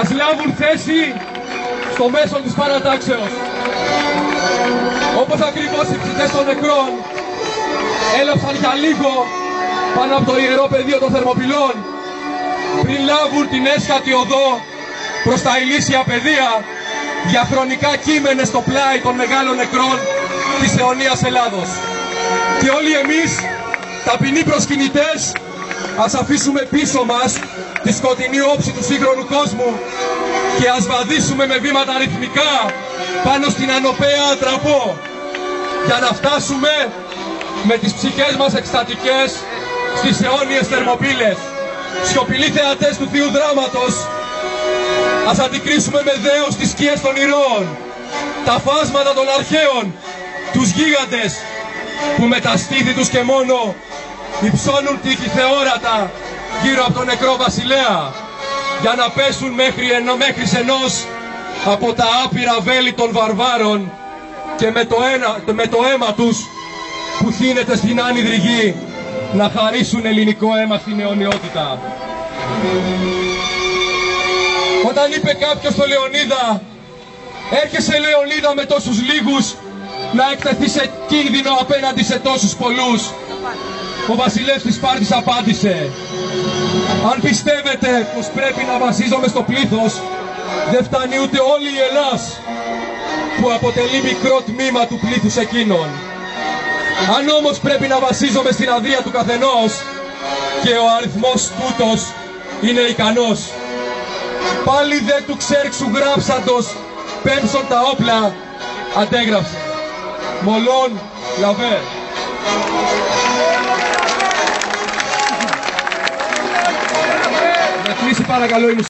ας λάβουν θέση στο μέσο της παρατάξεως. Όπως ακριβώς οι ψητές των νεκρών έλαψαν για λίγο πάνω από το ιερό πεδίο των Θερμοπυλών πριν λάβουν την έσχατη οδό προς τα ηλίσια πεδία, διαχρονικά κείμενες στο πλάι των μεγάλων νεκρών της αιωνίας Ελλάδος. Και όλοι εμείς, ταπεινοί προσκυνητές, ας αφήσουμε πίσω μας τη σκοτεινή όψη του σύγχρονου κόσμου και ας βαδίσουμε με βήματα ρυθμικά πάνω στην ανωπαία ατραπό για να φτάσουμε με τις ψυχές μας εκστατικές στις αιώνιες Θερμοπύλες. Σιωπηλοί θεατές του Θείου Δράματος, ας αντικρίσουμε με δέος τις σκιές των ηρώων, τα φάσματα των αρχαίων, τους γίγαντες που με τα στήθη τους και μόνο υψώνουν τείχη θεόρατα γύρω από τον νεκρό βασιλέα για να πέσουν μέχρι ενός από τα άπειρα βέλη των βαρβάρων και με το αίμα τους που θύνεται στην άνυδρη γη να χαρίσουν ελληνικό αίμα στην αιωνιότητα. Όταν είπε κάποιος στο Λεωνίδα, έρχεσαι Λεωνίδα με τόσους λίγους να εκτεθεί σε κίνδυνο απέναντι σε τόσους πολλούς, ο βασιλεύς της Σπάρτης απάντησε, αν πιστεύετε πως πρέπει να βασίζομαι στο πλήθος, δεν φτάνει ούτε όλη η Ελλάς που αποτελεί μικρό τμήμα του πλήθους εκείνων. Αν όμως πρέπει να βασίζομαι στην αδεία του καθενός και ο αριθμός τούτος είναι ικανός, πάλι δε του Ξέρξου γράψαντος πέμψον τα όπλα αντέγραψε. Μολόν Λαβέρ. Να κλείσει παρακαλώ η μουσική.